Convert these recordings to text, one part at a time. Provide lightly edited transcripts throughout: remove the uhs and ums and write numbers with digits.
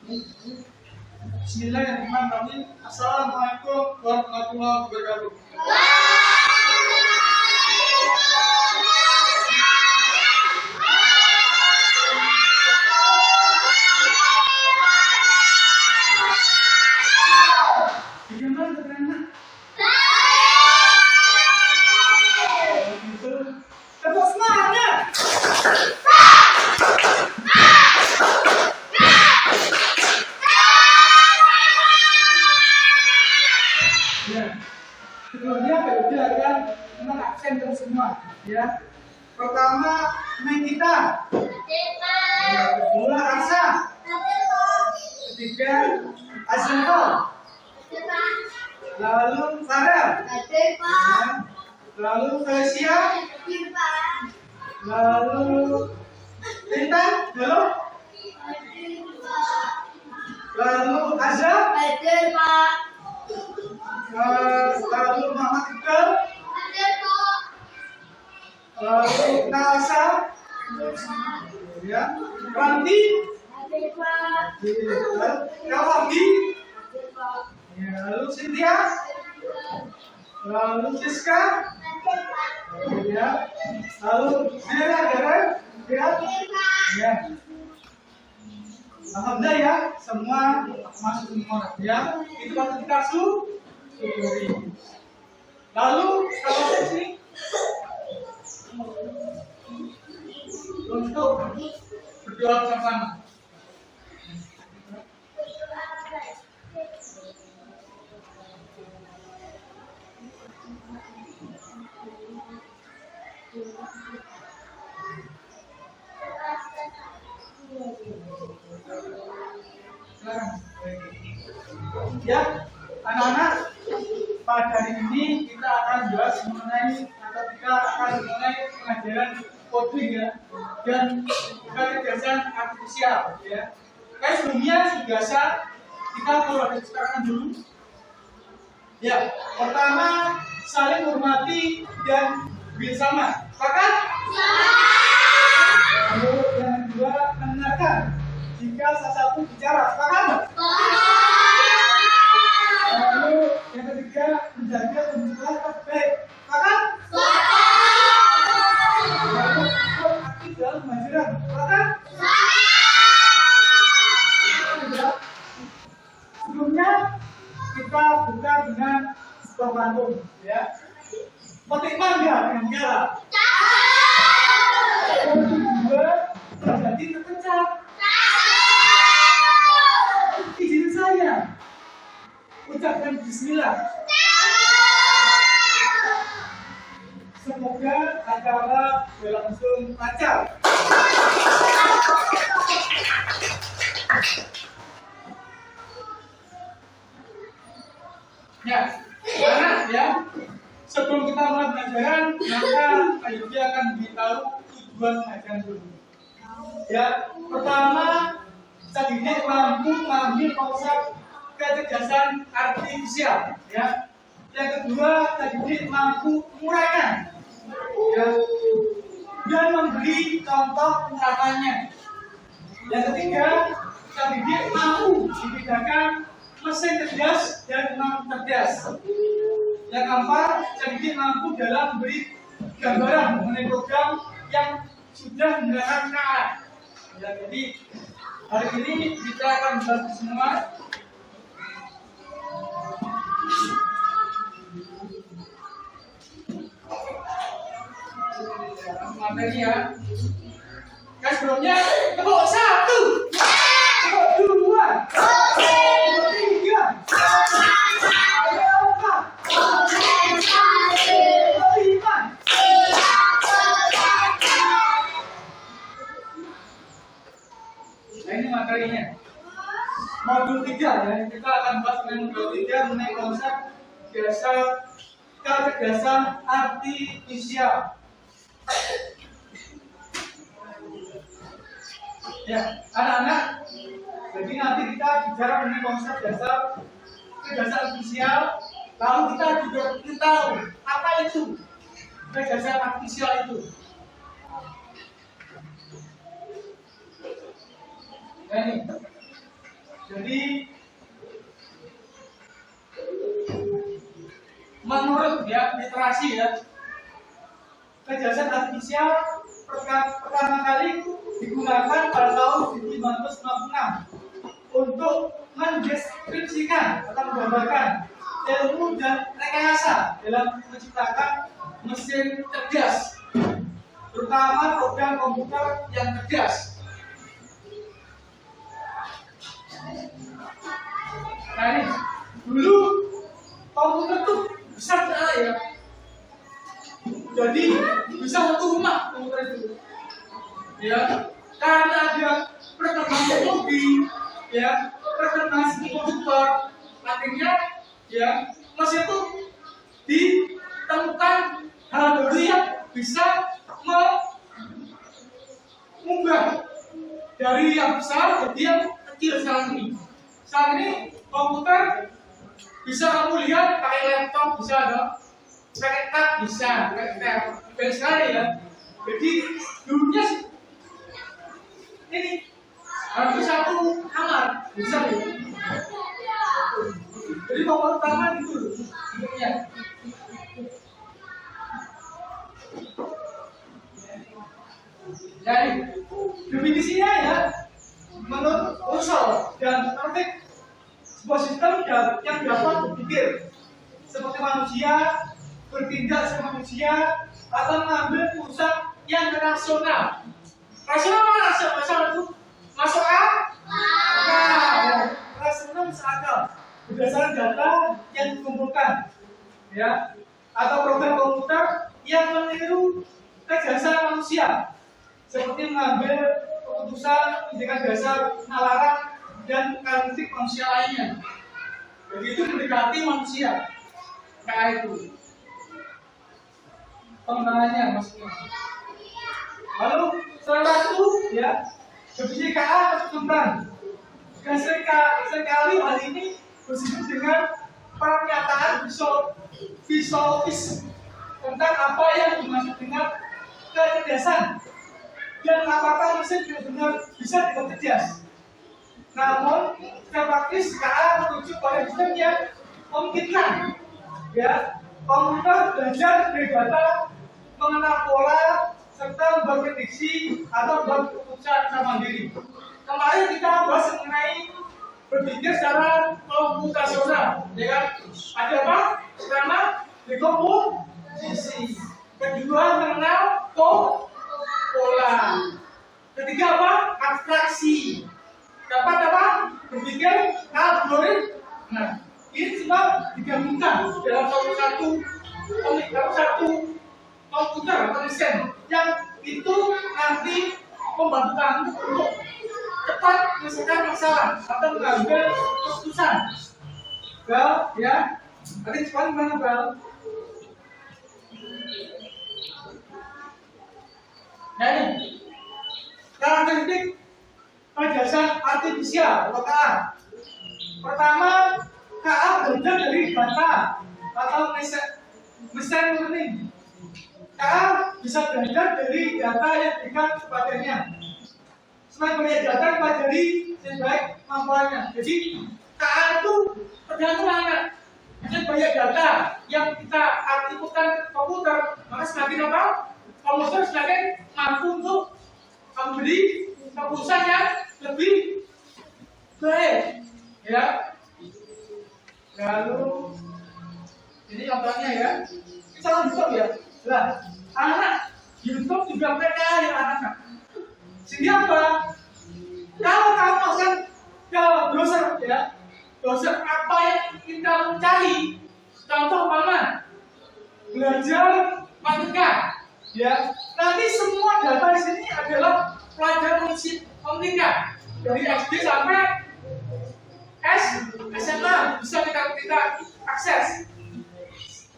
Bismillahirrahmanirrahim. Assalamualaikum warahmatullahi wabarakatuh. Bagaimana teman-teman? Tepuk semangat. Ya, sebelumnya beda kan, memang aksen terus semua. Ya, pertama Nikita, kedua Rasa, ketiga Asyanta, lalu Farel, lalu Felicia, lalu Linta, lalu Azza, lalu Muhammad Iqbal, lalu Nasa, ya, Ranti, Kalandi, ya, lalu Cynthia, lalu Siska, ya, lalu Dera, ya. Alhamdulillah ya, semua masuk semua ya. Itu waktu dikasih syukuri. Lalu kalau sini untuk berdoa bersama. Ya, anak-anak, pada hari ini kita akan bahas mengenai atau kita akan mengenai pengajaran coding ya dan kecerdasan artifisial ya. Kayak sebelumnya biasa kita keluarkan dulu. Ya, pertama saling menghormati dan bersama. Sepakat? Lalu yang kedua mendengarkan jika salah satu bicara. Sepakat? Lalu yang ketiga menjaga kebutuhan terbaik. Sepakat? Lalu ikut aktif dalam pembelajaran. Sepakat? Sebelumnya kita buka dengan sebuah pantun ya. Petik mangga dengan garam. Kedua terjadi terpecah. Izin saya ucapkan bismillah. Semoga acara berlangsung lancar. Ya, mana ya? Sebelum kita mulai pelajaran, maka Ayubi akan beritahu tujuan pelajaran dulu. Ya, pertama, Cadidik mampu mengambil konsep kecerdasan artifisial. Ya, yang kedua, Cadidik mampu menguraikan, ya, dan memberi contoh pengurapannya. Yang ketiga, Cadidik mampu membedakan mesin cerdas dan non cerdas. Yang keempat, Cadidik mampu dalam memberi gambaran mengenai program yang sudah menggunakan KA. Ya, jadi hari ini kita akan bahas semua. Materi ya. Guys, sebelumnya tepuk 1, tepuk 2, tepuk 3, tepuk 4, tepuk 5. Nah, ini materinya. Modul 3 ya. Kita akan bahas dengan modul 3 mengenai konsep kecerdasan artifisial. Ya, anak-anak, jadi nanti kita bicara mengenai konsep dasar kecerdasan artifisial, lalu kita juga tahu apa itu kecerdasan artifisial itu. Nah, ini Jadi menurut ya literasi ya, kejelasan artifisial pertama kali digunakan pada tahun 1956 untuk mendeskripsikan atau menggambarkan ilmu dan rekayasa dalam menciptakan mesin cerdas, terutama program komputer yang cerdas. Nah ini, dulu komputer tuh besar sekali ya. Jadi bisa satu rumah komputer itu. Ya, karena ada perkembangan teknologi, ya, perkembangan komputer, akhirnya ya mesin itu ditemukan hal baru yang bisa mengubah dari yang besar jadi yang kecil sekarang ini. Saat ini komputer bisa kamu lihat pakai laptop, bisa dong, pakai tab bisa, pakai tab, banyak sekali ya. Jadi dulunya ini harus satu kamar bisa ya. Jadi komputer pertama itu bentuknya. Jadi definisinya ya, menurut Russell dan Norvig, sebuah sistem yang dapat berpikir seperti manusia, bertindak seperti manusia, atau mengambil keputusan yang rasional. Rasional mana? Rasional itu masuk akal. Rasional masuk akal berdasarkan data yang dikumpulkan, ya, atau program komputer yang meniru kejelasan manusia, seperti mengambil keputusan, menjadikan dasar nalarang dan karakteristik manusia lainnya. Jadi itu mendekati manusia. Kayak itu pengembangannya maksudnya. Lalu salah satu ya, definisi KA tentang dan seringkali hal ini bersinggung dengan pernyataan filosofis tentang apa yang dimaksud dengan kecerdasan dan apakah mesin benar-benar bisa dipercerdas. Namun, secara praktis KA merujuk pada sistem yang memungkinkan, ya, komputer belajar dari data, mengenal pola, serta berprediksi atau berkeputusan secara mandiri. Kemarin kita bahas mengenai berpikir secara komputasional, ya kan? Ada apa? Pertama, dekomposisi. Kedua, mengenal pola. Ketiga apa? Abstraksi. Dapat apa? Berpikir algoritma. Nah, ini semua digabungkan dalam satu komputer atau mesin yang itu nanti membantu kamu untuk cepat menyelesaikan masalah atau mengambil keputusan. Bel, ya, tadi cepat gimana Bel? Nah ini karakteristik kejelasan artifisial atau KA. Pertama, KA belajar dari data atau machine learning. KA bisa belajar dari data yang diberikan kepadanya. Semakin banyak data yang dipelajari, semakin baik kemampuannya. Jadi KA itu tergantung banget. Semakin banyak data yang kita aktifkan komputer, maka semakin apa? Komputer semakin mampu untuk memberi keputusan yang lebih baik, ya. Lalu ini contohnya ya, kita YouTube ya. Nah, anak YouTube juga mereka yang anak. Sehingga apa? Kalau kamu akan ke browser ya, browser apa yang ingin kamu cari, contoh mana? Belajar matematika, ya. Nanti semua data di sini adalah pelajaran matematika dari SD sampai SMA bisa kita akses.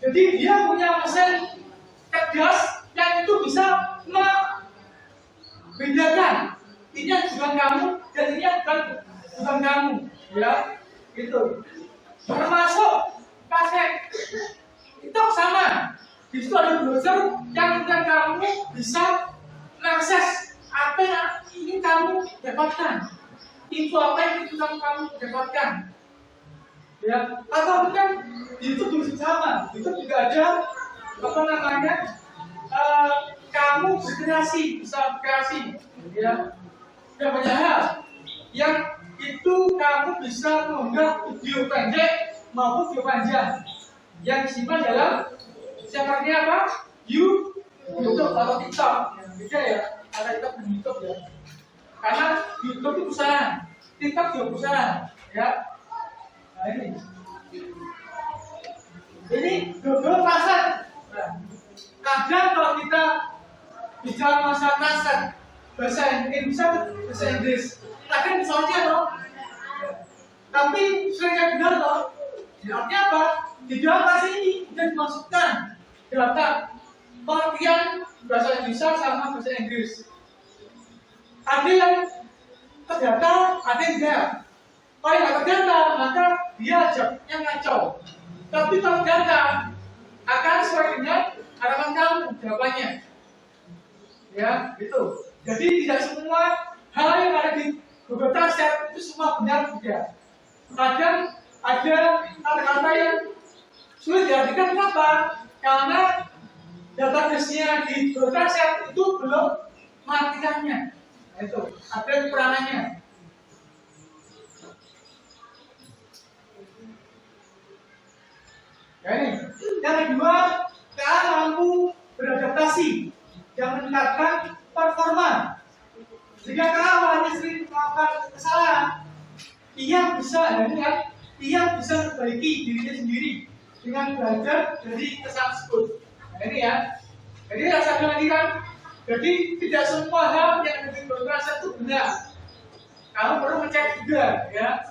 Jadi dia punya mesin cerdas yang itu bisa membedakan ini yang bukan kamu dan ini yang bukan kamu, ya, itu. Termasuk pakai itu sama. Di situ ada browser yang bukan kamu bisa mengakses apa yang ingin kamu dapatkan. info apa yang itu kamu dapatkan, ya. Atau mungkin itu juga sama, itu juga ada apa namanya, kamu berkreasi, bisa berkreasi, ya. Ada banyak hal yang itu kamu bisa mengunggah video pendek maupun video panjang yang disimpan dalam seperti apa? YouTube atau TikTok. Yang beda ya, ada TikTok dan YouTube ya. Karena YouTube itu perusahaan, TikTok juga perusahaan, ya. Nah ini Google pasar. Nah, kadang kalau kita bicara masalah pasar, bahasa Inggris, kadang bisa aja loh. Tapi seringnya benar loh. Artinya apa? Di dalam bahasa ini sudah dimasukkan data pengertian bahasa Indonesia sama bahasa Inggris. Ada yang terdata, ada yang tidak. Kalau yang terdata, maka dia jawabnya ngaco. Tapi kalau terdata, akan sesuai dengan harapan kamu jawabannya. Ya, gitu. Jadi tidak semua hal yang ada di Google Translate itu semua benar tidak. Kadang ada kata-kata yang sulit diartikan. Kenapa? Karena database-nya di Google Translate itu belum mengartikannya. Nah, itu ada kekurangannya. Ya, ini. Yang kedua, kita mampu beradaptasi yang meningkatkan performa. Jika kawan sering melakukan kesalahan, ia bisa memperbaiki dirinya sendiri dengan belajar dari kesalahan tersebut. Nah, ini ya. Jadi rasa lagi kan. Jadi tidak semua hal yang berproses itu benar. Kamu perlu ngecek juga, ya.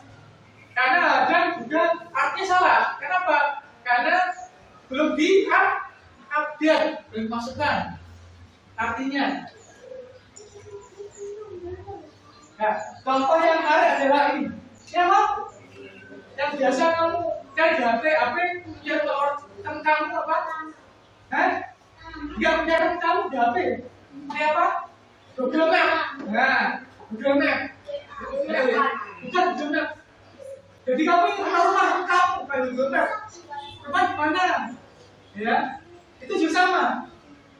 Karena ada juga artinya salah. Kenapa? Karena belum di-update, belum dimasukkan artinya. Nah, contoh yang menarik adalah ini. Ya, Mak? Yang biasa kamu cari di HP punya teman kamu apa? Yang punya teman kamu di HP. Ini apa? Google Map. Nah, Google Map. Bukan Google Map. Jadi kamu rumah kamu bukan Google Map. Rumah di mana? Ya, itu juga sama.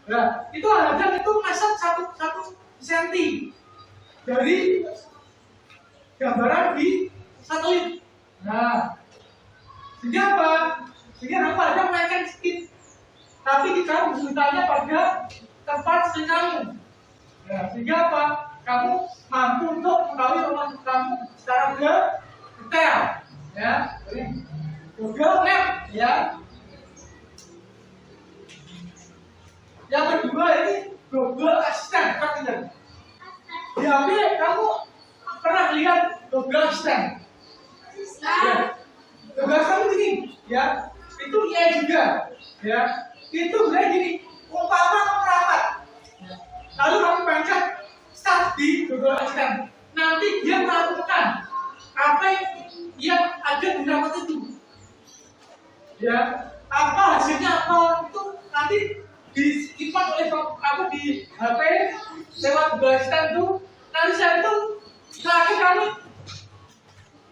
Nah, itu ada itu masuk satu senti dari gambaran di satelit. Nah, sehingga apa? Sehingga apa? Ada melenceng sedikit. Tapi kita kesulitannya pada tempat sering kamu. Nah, sehingga apa? Kamu mampu untuk mengetahui rumah kamu secara detail. Ya, Google Map, ya. Yang kedua ini Google Assistant, partner. Di HP kamu pernah lihat Google Assistant? Ya. Google Assistant gini, ya. Itu AI juga, ya. Itu sebenarnya gini, umpama kamu rapat, lalu kamu pencet start di Google Assistant. Nanti dia melakukan apa yang ada di rapat itu, ya. Apa hasilnya apa itu nanti disimpan oleh kamu di HP lewat Google Assistant itu. Nanti saya itu terakhir kami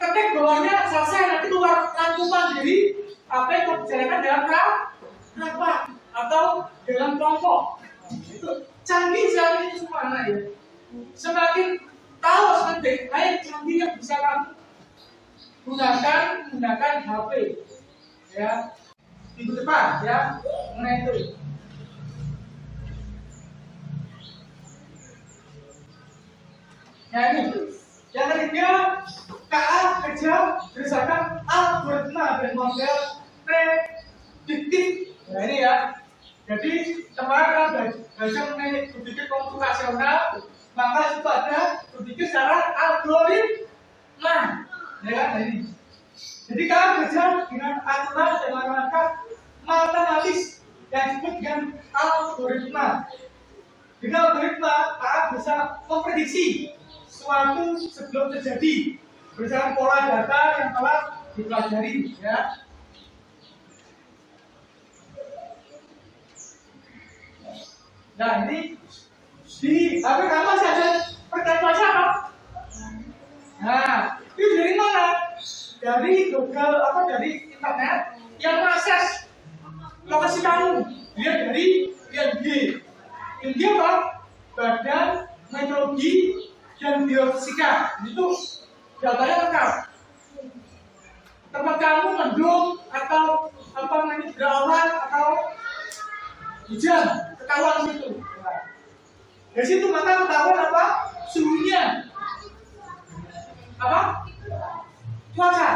ketik bawahnya selesai, nanti keluar rangkuman dari apa yang dijalankan dalam rapat atau dalam kelompok. Itu canggih sekali ini semua anak ya. Semakin tahu semakin baik canggih yang bisa kamu gunakan HP, ya. Minggu depan ya mengenai itu. Nah ini, yang ketiga, KA kerja berdasarkan algoritma dan model prediktif. Nah ini ya, jadi kemarin kita belajar mengenai berpikir komputasional, maka itu ada berpikir secara algoritma. Ya kan, nah ini. Jadi KA kerja dengan aturan dan menggunakan matematis yang disebut dengan algoritma. Dengan algoritma, KA bisa memprediksi suatu sebelum terjadi berdasarkan pola data yang telah dipelajari, ya. Nah ini di HP kamu masih ada pertanyaan apa? Nah, itu dari mana? Dari Google apa dari internet yang mengakses lokasi kamu. Dia dari IMG. IMG apa? Badan Meteorologi dan Geofisika. Itu datanya lengkap. Tempat kamu mendung atau apa namanya berawan atau hujan, ketahuan situ. Nah, dari situ maka ketahuan apa? Suhunya. Apa? Cuaca.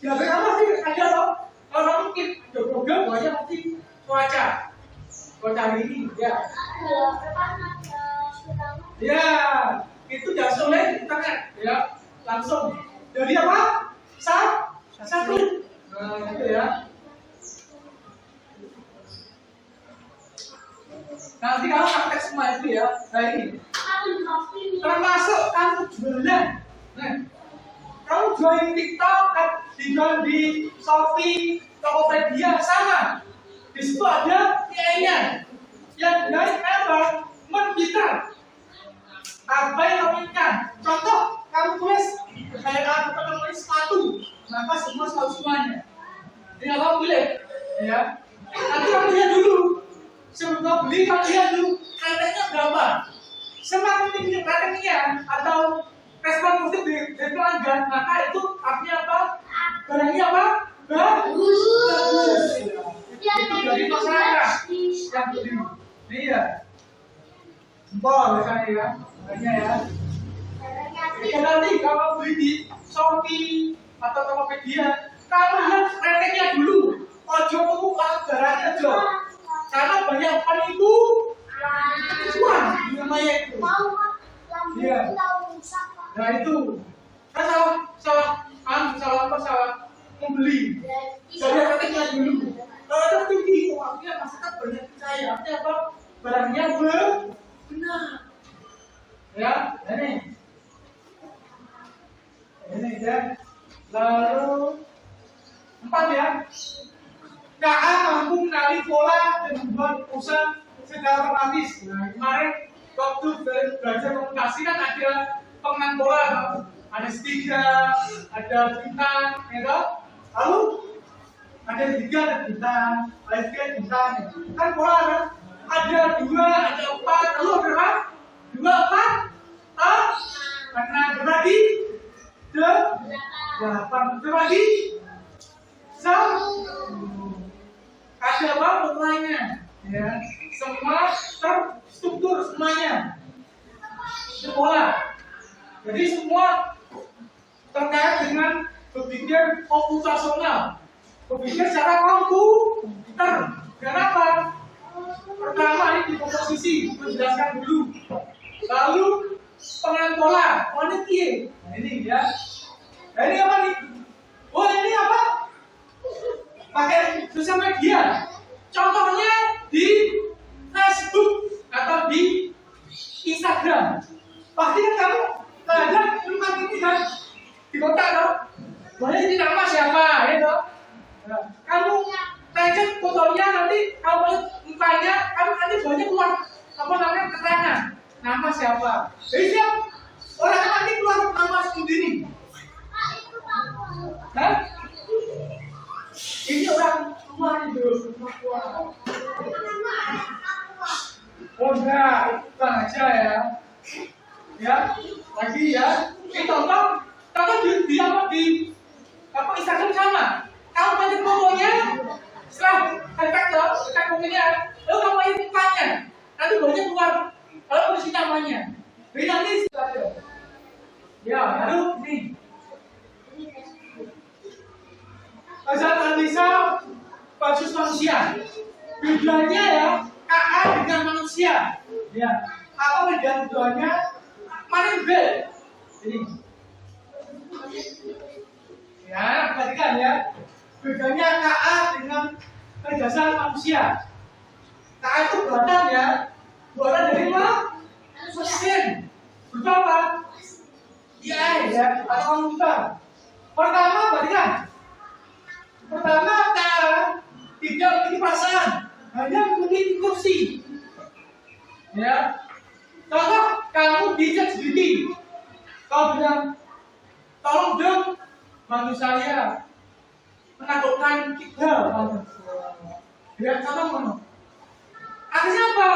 Ya berapa sih ada loh? Kalau mungkin ada program banyak nanti cuaca. Cuaca hari ini ya. Ya, itu tidak sulit internet ya, langsung. Jadi apa? Satu. Nah, itu ya. Nanti kamu praktek semua itu ya. Nah ini. Termasuk kamu jualan. Nah, kamu jual di TikTok, dijual di Shopee, Tokopedia sama. Di situ ada nilainya. Yang dari apa? Mengikat. Apa yang kamu inginkan? Contoh, kamu tulis kayak kamu tulis sepatu, maka semua sepatu semuanya. Tinggal kamu pilih, ya. Nanti kamu lihat dulu. Sebelum kamu beli, kamu lihat dulu ratingnya berapa. Semakin tinggi ratingnya atau respon positif dari pelanggan, maka itu artinya apa? Barangnya apa? Bagus. Itu dari masyarakat yang beli. Iya. Jempol misalnya ya. Banyak ya. Jika nanti kalau beli di Shopee atau Tokopedia, kamu lihat ratingnya dulu. Ojo tuh barangnya aja. Karena banyak penipu uang namanya itu. Iya. Nah itu kan salah membeli. Jadi ratingnya dulu. Kalau ada tinggi, artinya masyarakat banyak percaya. Artinya apa? Barangnya benar. Ya, ini ya. Lalu 4 ya. KA mampu mengenali pola dan membuat usaha secara otomatis. Nah, kemarin waktu belajar komunikasi kan ada pengenal pola, ada segitiga, ada bintang, ya. Lalu ada tiga, ada bintang, ada tiga bintang. Kan pola kan? Ada 2, ada 4, lalu berapa? 2, 4, karena berbagi 8 berbagi 1. Ada apa mulainya? Ya, semua terstruktur semuanya. Pola. Jadi semua terkait dengan berpikir komputasional, berpikir secara komputer. Kenapa? Pertama ini di komposisi, menjelaskan dulu. Lalu pengenal pola, quantity. Nah ini ya. Nah ini apa nih? Oh ini apa? Pakai sosial media. Contohnya di Facebook atau di Instagram. Pasti kan kamu ada tempat ini kan di kota dong. Boleh ini nama siapa, ya toh? Nah, kamu tancap fotonya nanti kamu mukanya, kamu nanti banyak keluar apa namanya keterangan nama siapa. Jadi siap orang nanti keluar nama sendiri. Hah? Ini orang tua itu. Oh enggak, itu aja ya. Ya, lagi ya. Ini contoh di apa Instagram sama. Kamu pakai fotonya, setelah tag fotonya, lalu kamu pakai mukanya. Nanti banyak keluar, lalu tulis namanya. Jadi nanti ya, lalu nih. Zat analisa basis manusia. Bedanya ya, KA dengan manusia. Ya, apa beda keduanya? Mana yang beda? Ini. Ya, perhatikan ya. Bedanya KA dengan kecerdasan manusia. KA itu buatan ya. Buatan dari mana? Mesin. Berupa apa? AI ya, atau komputer. Pertama, perhatikan. Pertama, tidak memiliki perasaan, hanya memiliki kursi. Ya, contoh kamu bijak sendiri. Kau bilang, manusia menaklukkan kidal. Lihat sama mana? Artinya apa?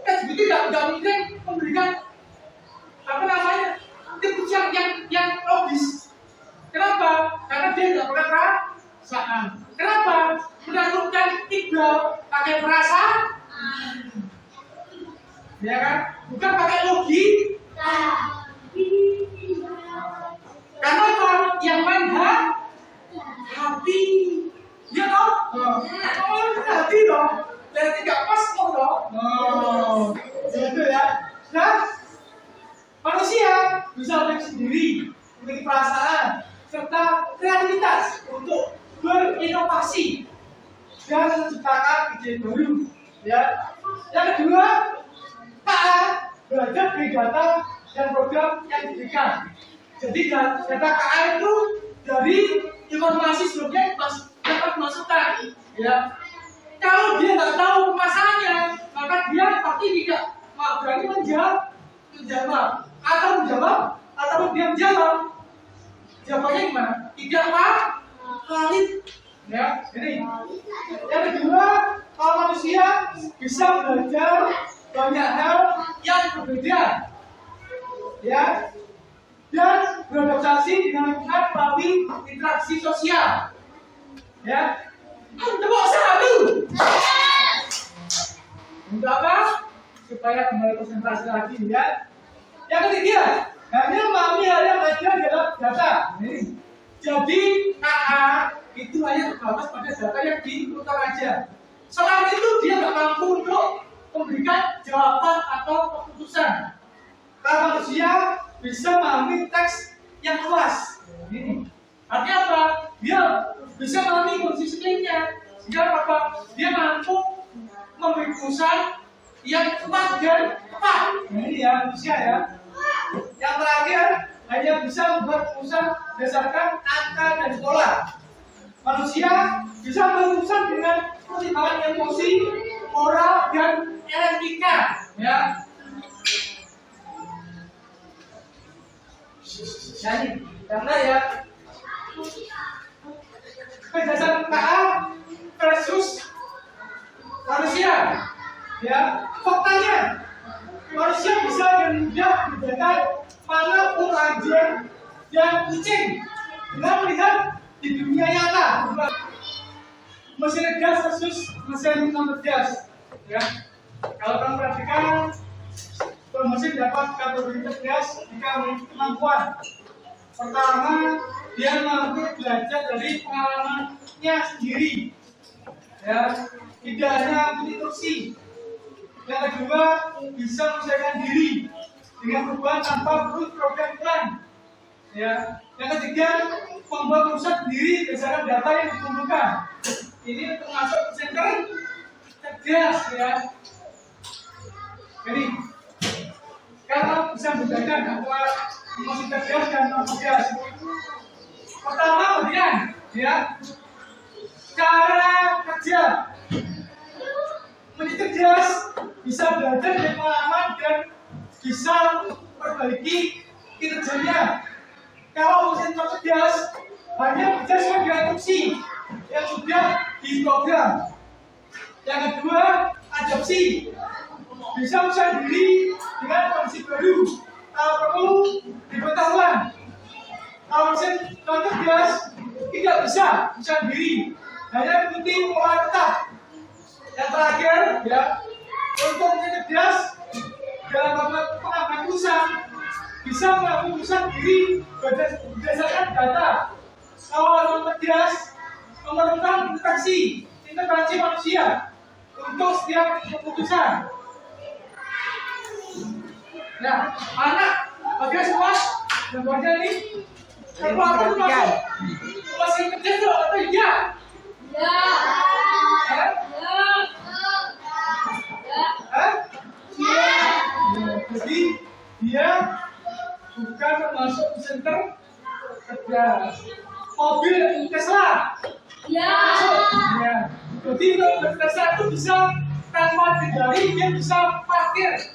LGBT tidak mungkin memberikan apa namanya tips yang logis. Kenapa? Karena dia tidak pakai perasaan. Kenapa? Menaklukkan kidal pakai perasaan. Ya kan? Bukan pakai logika. Karena apa? Yang main hati. Ya toh? Oh, hati toh. Dan tidak pas toh. Oh, itu ya. Nah, manusia bisa memiliki sendiri, memiliki perasaan serta kreativitas untuk berinovasi dan menciptakan ide baru. Ya. Yang kedua, KA belajar dari data dan program yang diberikan. Jadi data KA itu dari informasi sebelumnya dapat masukkan. Ya. Kalau dia nggak tahu masalahnya, maka dia pasti tidak berani menjawab atau dia menjawab. Jawabannya gimana? Tidak valid. Ya, ini. Yang kedua, kalau manusia bisa belajar banyak hal yang berbeda, ya, dan beradaptasi dengan lingkungan melalui interaksi sosial, ya. Tepuk satu. Untuk apa? Supaya kembali konsentrasi lagi, ya. Yang ketiga, hanya memahami hal yang ada dalam data. Ini. Jadi KA itu hanya terbatas pada data yang diputar aja. Selain itu dia nggak mampu untuk memberikan jawaban atau keputusan. Karena manusia bisa memahami teks yang luas. Ini. Artinya apa? Dia bisa memahami kondisi sekelilingnya. Sehingga apa? Dia mampu memberi keputusan yang tepat dan tepat. Ini ya manusia ya. Yang terakhir hanya bisa membuat keputusan berdasarkan angka dan pola. Manusia bisa membuat keputusan dengan pertimbangan emosi, moral dan etika. Ya. Jadi karena ya berdasarkan KA versus manusia, ya faktanya manusia bisa dengan mudah membedakan mana anjing dan kucing dengan melihat di dunia nyata. Mesin gas versus mesin non gas, ya. Kalau kamu perhatikan, mesin dapat kategori gas jika memiliki kemampuan. Pertama, dia mampu belajar dari pengalamannya sendiri, ya, tidak hanya instruksi. Yang kedua, bisa menyesuaikan diri dengan perubahan tanpa perlu program plan, ya. Yang ketiga, membuat keputusan sendiri berdasarkan data yang dikumpulkan. Ini termasuk presenter cerdas, ya. Jadi, kalau bisa membedakan antara emosi cerdas dan non cerdas. Pertama, bagian, ya, cara kerja. Menjadi cerdas bisa belajar dari pengalaman dan bisa memperbaiki kinerjanya. Kalau mesin cerdas hanya bekerja sesuai dengan instruksi yang sudah diprogram. Yang kedua, adaptasi. Bisa menyesuaikan diri dengan kondisi baru. Kalau perlu diberitahuan. Kalau mesin cerdas tidak bisa menyesuaikan diri, hanya mengikuti pola tetap. Yang terakhir, ya, untuk mesin cerdas dalam pengambilan keputusan bisa mengambil keputusan diri berdasarkan data. Kalau cerdas memerlukan integrasi manusia untuk setiap keputusan. Nah, anak bagian semua yang bagian ini kalau apa itu masih cerdas tuh atau iya? Ya. Jadi dia bukan termasuk center cerdas. Mobil Tesla. Ya. Jadi mobil Tesla itu bisa tanpa didari dia bisa parkir.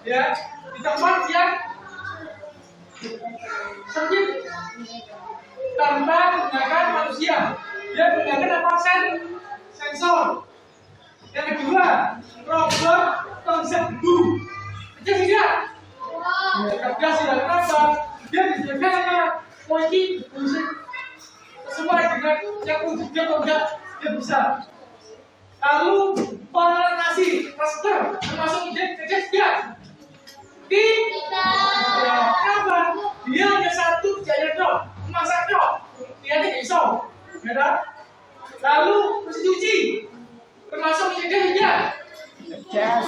Ya, di tempat yang sempit. tanpa menggunakan manusia. Dia menggunakan apa? Sensor. Yang kedua, robot konsep debu. Cerdas tidak? Cerdas tidak. Kenapa? Dia disediakan apa? Kunci sesuai dengan yang wujudnya atau enggak dia bisa. Lalu pengolahan nasi, masker, termasuk ide cerdas tidak? Tidak. Kenapa? Dia hanya satu kerjanya dong, memasak dong. Dia tidak bisa. Ya, lalu mesin cuci, termasuk ide tidak? Cerdas.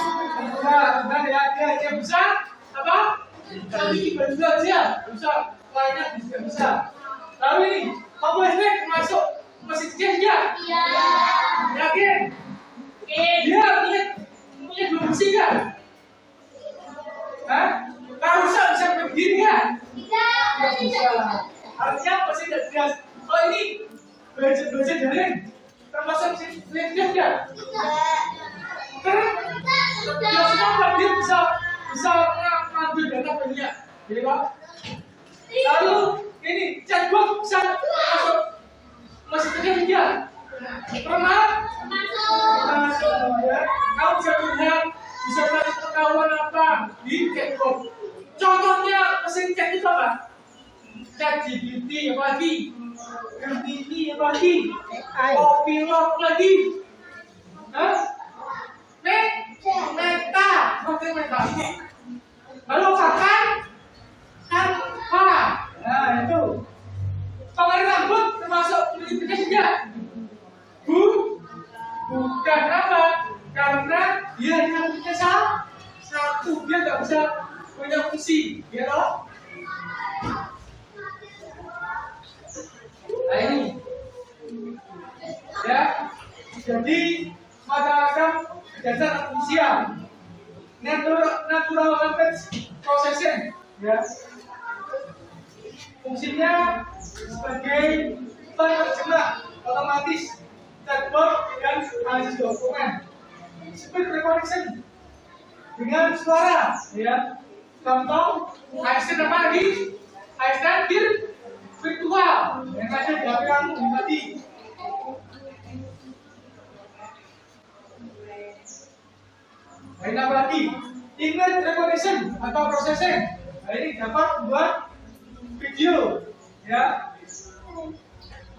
Nah, dia bisa apa? Tapi baju aja bisa, lainnya bisa bisa. Lalu ini, apa ini termasuk mesin cuci aja? Iya. Yakin? Dia punya dua mesin kan? Hah? Kalau bisa begini kan? Tidak bisa. Artinya mesin cerdas. Oh ini belajar daring, termasuk mesin cerdas kan? Karena semua dia bisa mengambil data banyak, ya Pak. Lalu ini chatbot bisa masuk mesin cerdas tidak? Pernah? Masuk ya. Kamu bisa lihat, bisa cari pengetahuan apa di chatbot. Contohnya mesin chat itu apa? ChatGPT apa lagi? Gemini apa lagi? Copilot lagi? Hah? Meta, pakai meta. Lalu Canva. Nah itu. Pengaruh rambut termasuk penelitian juga. Bukan apa? Karena dia hanya punya satu, dia nggak bisa punya fungsi, ya loh. Nah ini, ya. Jadi masyarakat berdasar manusia, natural language processing, ya. Fungsinya sebagai penerjemah otomatis chatbot dan analisis dokumen, speech recognition dengan suara, ya. Contoh, asisten apa lagi? Asisten virtual yang ada di HP kamu tadi. Nah, ini apa lagi? Image recognition atau processing. Nah, ini dapat membuat video, ya.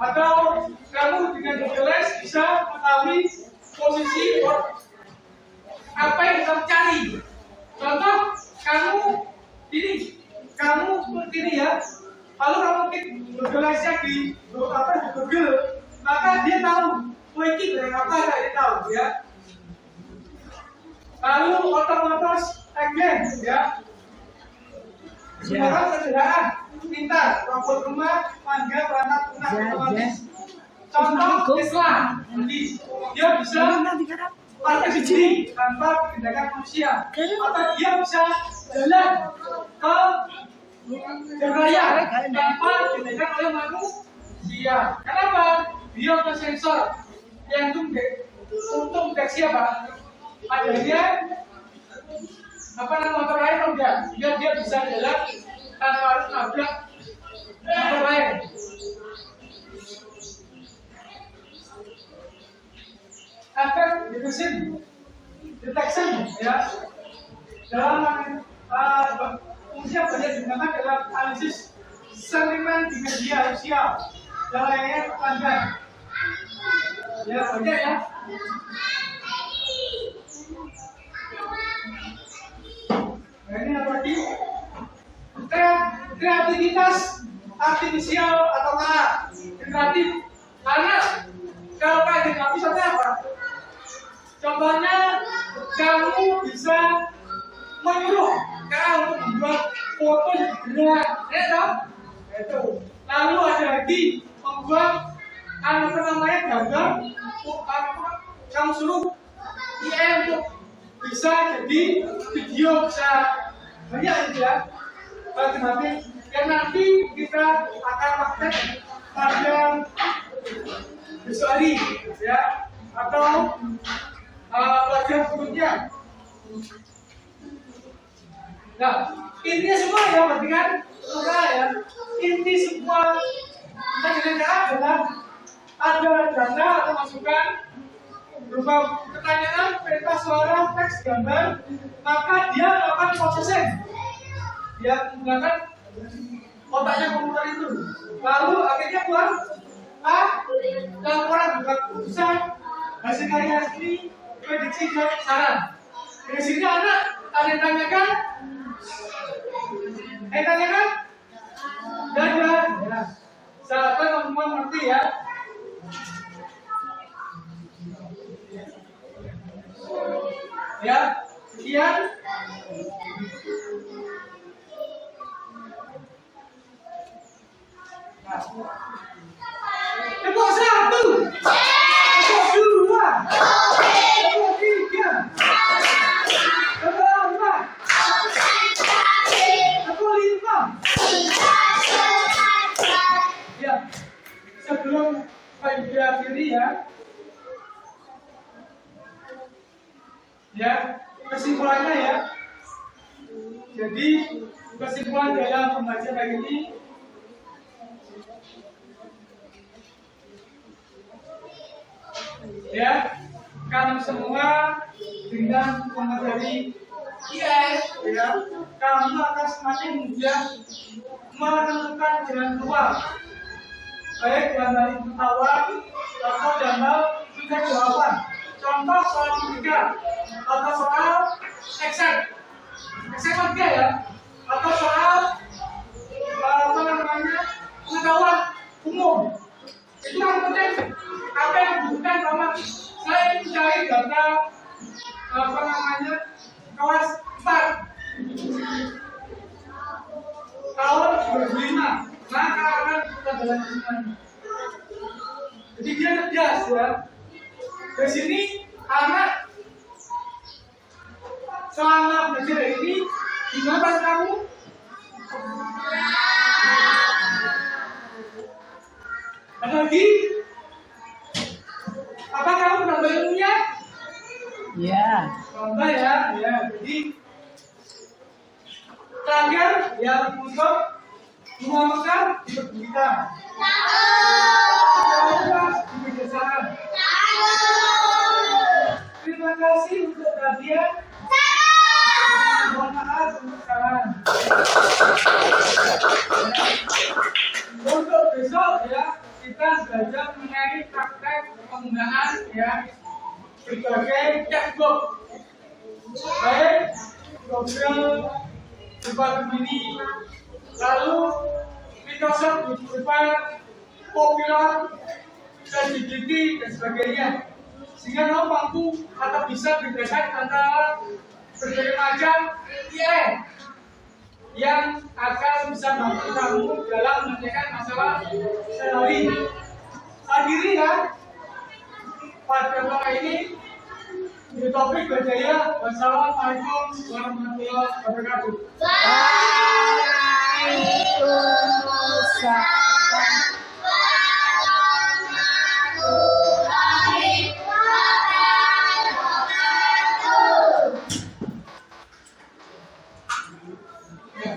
Atau kamu dengan Google Lens bisa mengetahui posisi apa yang kamu cari. Contoh, kamu seperti ini ya. Lalu kamu klik Google Lens-nya di Google, maka dia tahu wiki dari apa dia tahu, ya. Lalu otomatis again, ya. Sekarang sederhana, pintar, robot rumah, mangga, perangkat lunak otomatis. Contoh Tesla, dia bisa parkir sendiri tanpa tindakan manusia, atau dia bisa jalan ke jalan raya tanpa tindakan oleh manusia. Kenapa? Dia punya sensor yang untuk deteksi apa? Adanya apa nama motor lain atau enggak? Dia bisa jalan tanpa harus nabrak motor lain. Efek detection, ya. Dalam fungsi yang banyak digunakan dalam analisis sentimen di media sosial yang lainnya pelanggan. Ya banyak ya. Nah, ini apa lagi? Kreativitas artifisial atau kreatif. Karena kalau kayak nggak bisa apa? Contohnya kamu bisa menyuruh untuk membuat foto yang gerak, ya toh? Itu. Lalu ada lagi membuat apa namanya gambar, kamu suruh IA untuk bisa jadi video, bisa banyak itu ya. Yang nanti kita akan praktek pada besok hari, ya, atau pelajaran berikutnya. Nah, intinya semua ya, berarti kan, ya, inti semua Nah, dengan cara adalah ada data atau masukan berupa pertanyaan, perintah suara, teks, gambar, maka dia akan processing. Dia menggunakan otaknya komputer itu. Lalu akhirnya keluar laporan buka keputusan, hasil karya sini, prediksi dan saran. Dari sini anak ada yang tanyakan? Dan ya. Sahabat teman-teman ngerti ya. Ya, sekian. Tepuk satu, tepuk dua, tepuk tiga, tepuk empat, tepuk lima. Ya, sebelum Pak akhiri ya, kesimpulannya ya. Jadi kesimpulan dalam pembelajaran hari ini, ya, kamu semua dengan mempelajari IAS, ya, kamu akan semakin mudah menemukan jalan keluar, baik dalam hal pengetahuan atau dalam hal juga jawaban. Contoh soal ketiga atau soal eksak ketiga ya, atau soal pengetahuan umum. Itu yang penting. Apa yang dibutuhkan sama saya mencari data kelas 4 tahun 2005, maka akan kita jalan semuanya. Jadi dia cerdas ya. Di sini anak selama belajar ini gimana kamu? Ada lagi? Apa kamu menambah ilmunya? Ya. Tambah ya. Jadi terakhir yang untuk mengamalkan diperbukitan. Terima kasih untuk perhatian. Mohon maaf untuk saran. Untuk besok ya, kita belajar mengenai praktek penggunaan ya berbagai textbook, baik Google berupa Gemini, lalu Microsoft berupa Popular, ChatGPT dan sebagainya, sehingga kamu mampu atau bisa berbeda antara berbagai macam AI yang akan bisa membantu kamu dalam menyelesaikan masalah sehari. Akhiri ya pada kali ini di topik berjaya. Wassalamualaikum warahmatullahi wabarakatuh. Waalaikumsalam.